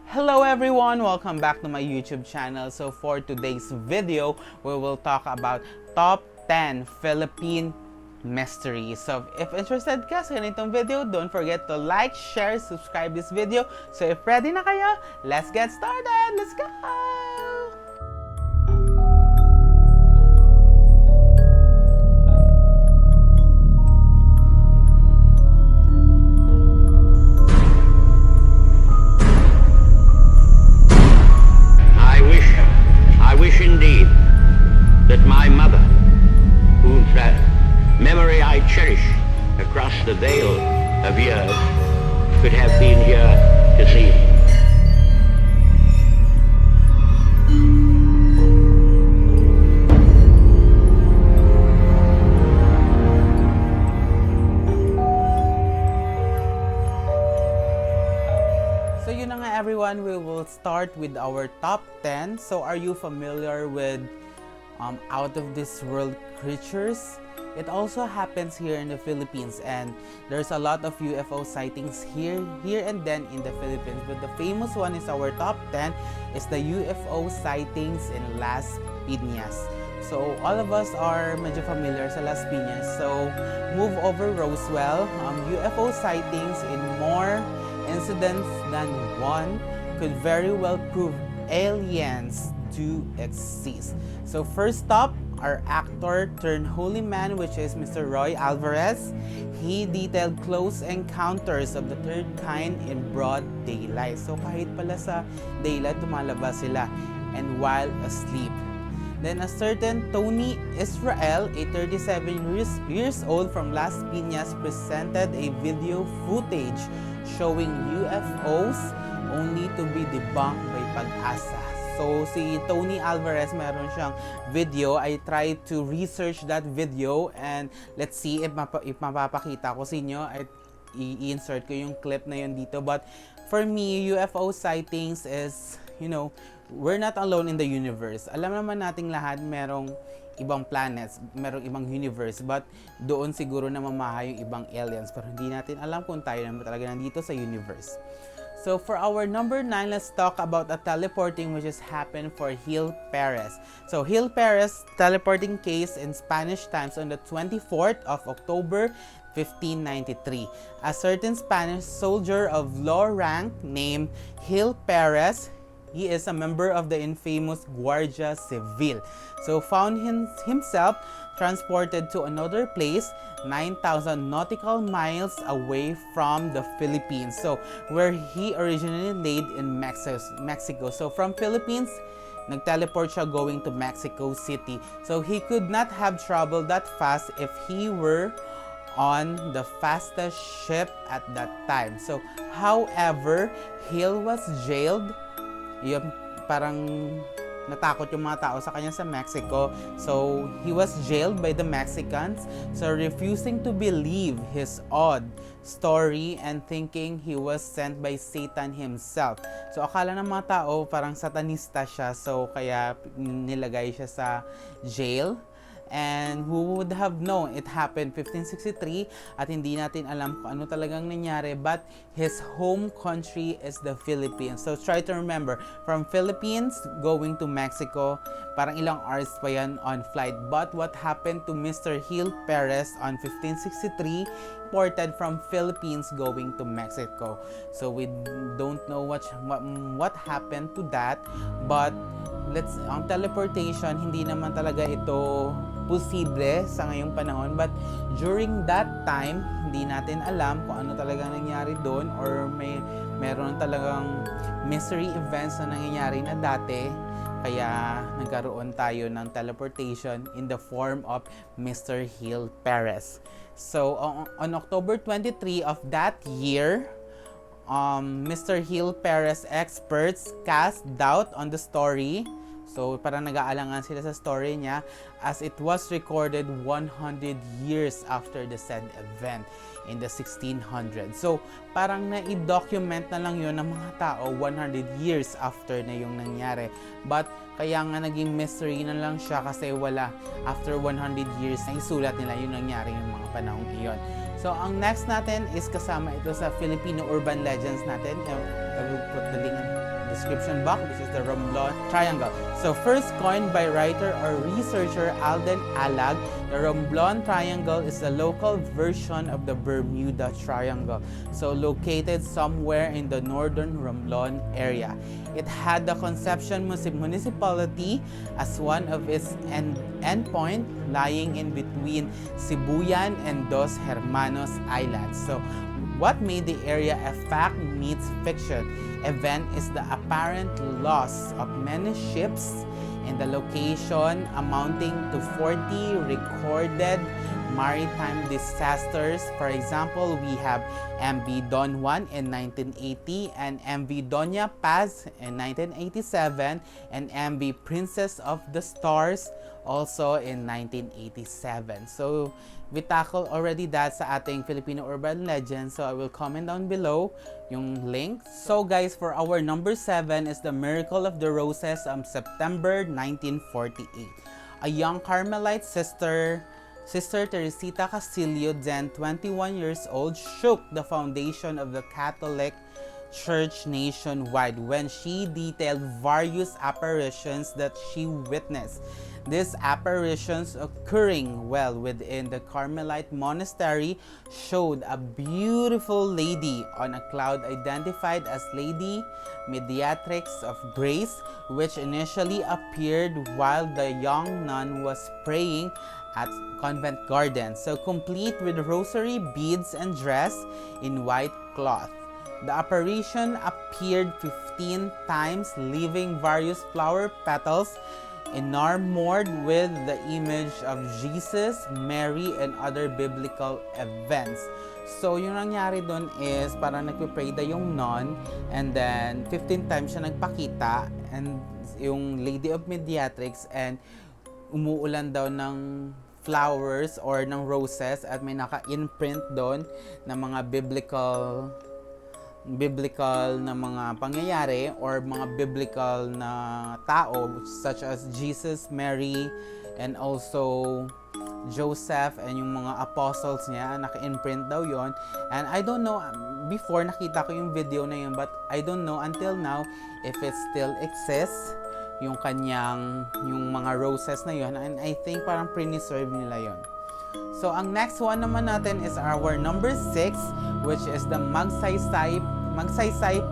Hello everyone! Welcome back to my YouTube channel. So for today's video, we will talk about top 10 Philippine mysteries. So if interested ka sa ganitong video, don't forget to like, share, subscribe this video. So if ready na kayo, let's get started! Let's go! I wish indeed that my mother, whose memory I cherish across the veil of years, could have been here to see me. So yun na nga everyone, we will start with our top 10. So are you familiar with out of this world creatures? It also happens here in the Philippines, and there's a lot of UFO sightings here and then in the Philippines. But the famous one is our top 10 is the UFO sightings in Las Piñas. So all of us are medyo familiar sa Las Piñas. So move over Roswell, UFO sightings in more incidents than one could very well prove aliens do exist. So first up, our actor turned holy man, which is Mr. Roy Alvarez. He detailed close encounters of the third kind in broad daylight. So kahit pala sa daylight, tumalabas sila and while asleep. Then a certain Tony Israel, a 37 years old from Las Piñas, presented a video footage showing UFOs only to be debunked by Pag-asa. So si Tony Alvarez, meron siyang video. I tried to research that video and let's see if mapapakita ko sa inyo. I-insert ko yung clip na yun dito. But for me, UFO sightings is, you know, we're not alone in the universe. Alam naman nating lahat merong ibang planets, merong ibang universe, but doon siguro na mamahay yung ibang aliens. Pero hindi natin alam kung tayo naman talaga nandito sa universe. So for our number 9, let's talk about a teleporting which has happened for Gil Perez. So Gil Perez teleporting case in Spanish times on the 24th of October 1593. A certain Spanish soldier of low rank named Gil Perez, he is a member of the infamous Guardia Civil. So found himself transported to another place 9,000 nautical miles away from the Philippines. So where he originally laid in Mexico. So from Philippines, nag-teleport siya going to Mexico City. So he could not have traveled that fast if he were on the fastest ship at that time. So however, Gil was jailed. Yung parang natakot yung mga tao sa kanya sa Mexico. So he was jailed by the Mexicans. So refusing to believe his odd story and thinking he was sent by Satan himself. So akala ng mga tao parang satanista siya. So kaya nilagay siya sa jail. And who would have known it happened 1563 at hindi natin alam kung ano talagang nangyari, but his home country is the Philippines. So try to remember, from Philippines going to Mexico, parang ilang hours pa yan on flight. But what happened to Mr. Gil Perez on 1563, imported from Philippines going to Mexico. So we don't know what happened to that, but ang teleportation, hindi naman talaga ito posible sa ngayong panahon, but during that time hindi natin alam kung ano talagang nangyari doon, or meron talagang mystery events na nangyayari na dati, kaya nagkaroon tayo ng teleportation in the form of Mr. Gil Perez. So on October 23 of that year, Mr. Gil Perez experts cast doubt on the story. So parang nag-aalangan sila sa story niya as it was recorded 100 years after the said event in the 1600s. So parang na-document na lang yun ng mga tao 100 years after na yung nangyari. But kaya nga naging mystery na lang siya kasi wala, after 100 years na isulat nila yung nangyari yung mga panahong iyon. So ang next natin is kasama ito sa Filipino urban legends natin. I will put the link description box, which is the Romblon Triangle. So first coined by writer or researcher Alden Alag, the Romblon Triangle is the local version of the Bermuda Triangle, so located somewhere in the northern Romblon area. It had the Concepcion municipality as one of its endpoint, lying in between Sibuyan and Dos Hermanos Islands. So what made the area a fact meets fiction event is the apparent loss of many ships in the location, amounting to 40 recorded maritime disasters. For example, we have MV Don Juan in 1980 and MV Doña Paz in 1987 and MV Princess of the Stars also in 1987. So we tackle already that sa ating Filipino urban legend, so I will comment down below yung link. So guys, for our number 7 is the Miracle of the Roses on September 1948. A young Carmelite sister Teresita Castillo, then 21 years old, shook the foundation of the Catholic Church nationwide when she detailed various apparitions that she witnessed. These apparitions occurring within the Carmelite monastery showed a beautiful lady on a cloud identified as Lady Mediatrix of Grace, which initially appeared while the young nun was praying at convent garden, so complete with rosary beads and dress in white cloth. The apparition appeared 15 times, leaving various flower petals enamored with the image of Jesus, Mary, and other biblical events. So, yung nangyari doon is parang nagpe-pray da yung nun, and then 15 times siya nagpakita, and yung Lady of Mediatrix, and umuulan daw ng flowers or ng roses, at may naka-imprint doon na mga biblical na mga pangyayari or mga biblical na tao such as Jesus, Mary, and also Joseph and yung mga apostles niya, naka-imprint daw yon. And I don't know, before nakita ko yung video na yun, but I don't know until now if it still exists, yung mga roses na yun, and I think parang preserve nila yon. So ang next one naman natin is our number 6, which is the Magsaysay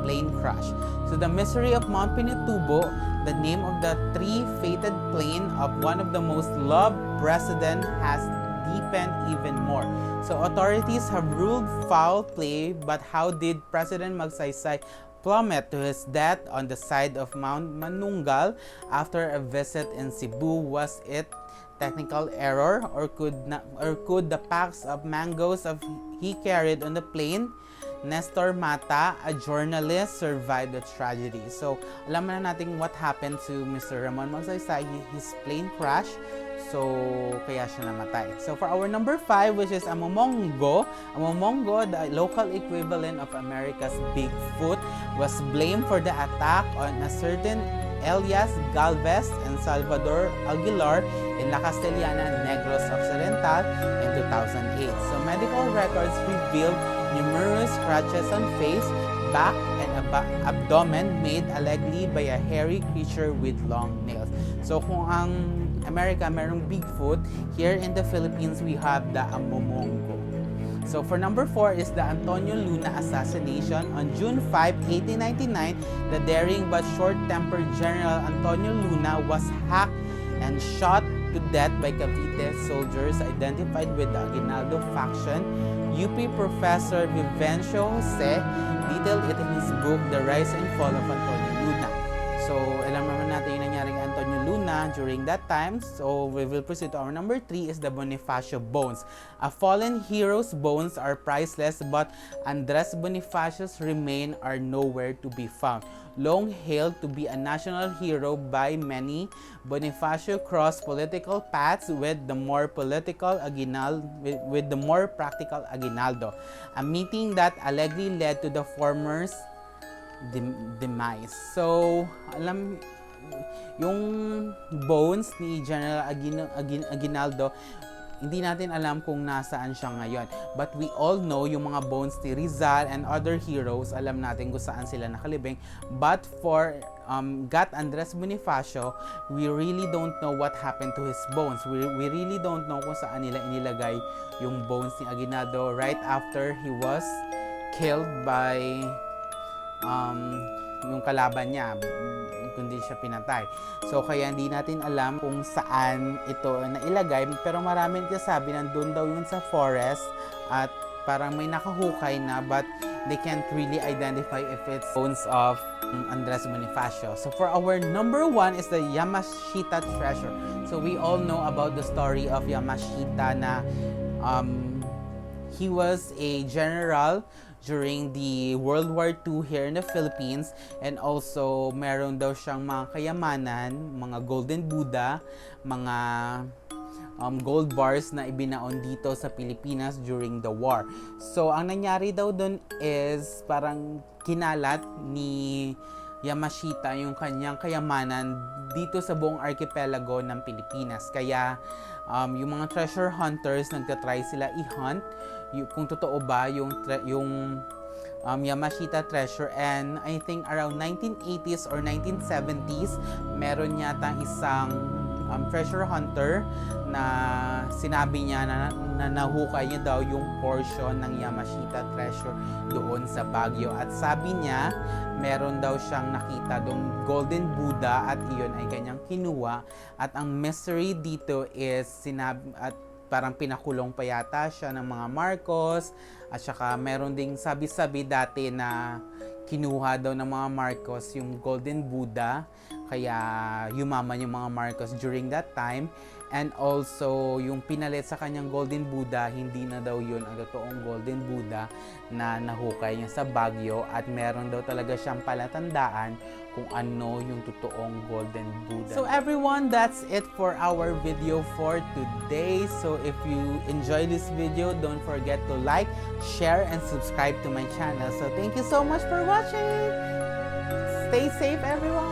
plane crash. So the mystery of Mount Pinatubo, the name of the three-fated plane of one of the most loved president, has deepened even more. So authorities have ruled foul play, but how did President Magsaysay plummet to his death on the side of Mount Manungal after a visit in Cebu? Was it technical error, or could the packs of mangoes he carried on the plane? Nestor Mata, a journalist, survived the tragedy. So, alam na natin what happened to Mr. Ramon Magsaysay, his plane crash. So, kaya siya namatay. So, for our number 5, which is Amomongo, the local equivalent of America's Bigfoot, was blamed for the attack on a certain Elias Galvez and Salvador Aguilar in La Castellana, Negros Occidental in 2008. So, medical records revealed numerous scratches on face, back, and abdomen made allegedly by a hairy creature with long nails. So kung ang America merong Bigfoot, here in the Philippines we have the Amomongo. So for number 4 is the Antonio Luna assassination. On June 5, 1899, the daring but short-tempered General Antonio Luna was hacked and shot to death by Cavite soldiers identified with the Aguinaldo faction. UP professor Vivencio Jose detailed it in his book, The Rise and Fall of Antonio Luna. So, alam naman natin yung nangyari kay Antonio Luna during that time. So, we will proceed to our number 3 is the Bonifacio bones. A fallen hero's bones are priceless, but Andres Bonifacio's remains are nowhere to be found. Long hailed to be a national hero by many, Bonifacio crossed political paths with the more practical Aguinaldo, a meeting that allegedly led to the former's demise. So, yung bones ni General Aguinaldo hindi natin alam kung nasaan siya ngayon. But we all know yung mga bones ni Rizal and other heroes, alam natin kung saan sila nakalibing. But for Gat Andres Bonifacio, we really don't know what happened to his bones. We really don't know kung saan nila inilagay yung bones ni Aguinaldo right after he was killed by yung kalaban niya, kundi siya pinatay. So kaya hindi natin alam kung saan ito nailagay, pero maraming nagsasabi nandun daw yun sa forest at parang may nakahukay na, but they can't really identify if it's bones of Andres Bonifacio. So for our number 1 is the Yamashita treasure. So we all know about the story of Yamashita na he was a general during the World War II here in the Philippines, and also meron daw siyang mga kayamanan, mga golden Buddha, mga gold bars na ibinaon dito sa Pilipinas during the war. So ang nangyari daw dun is parang kinalat ni Yamashita yung kanyang kayamanan dito sa buong archipelago ng Pilipinas. Kaya yung mga treasure hunters nagtatry sila i-hunt kung totoo ba yung Yamashita treasure. And I think around 1980s or 1970s meron yata isang treasure hunter na sinabi niya na nahukay niya daw yung portion ng Yamashita treasure doon sa Baguio, at sabi niya meron daw siyang nakita doong golden Buddha at iyon ay kanyang kinuha. At ang mystery dito is parang pinakulong pa yata siya ng mga Marcos, at saka meron ding sabi-sabi dati na kinuha daw ng mga Marcos yung golden Buddha, kaya yumaman yung mga Marcos during that time. And also yung pinalit sa kanyang golden Buddha, hindi na daw yun ang totoong golden Buddha na nahukay niya sa Baguio, at meron daw talaga siyang palatandaan kung ano yung totoong golden Buddha. So everyone, that's it for our video for today. So if you enjoy this video, don't forget to like, share, and subscribe to my channel. So thank you so much for watching. Stay safe, everyone.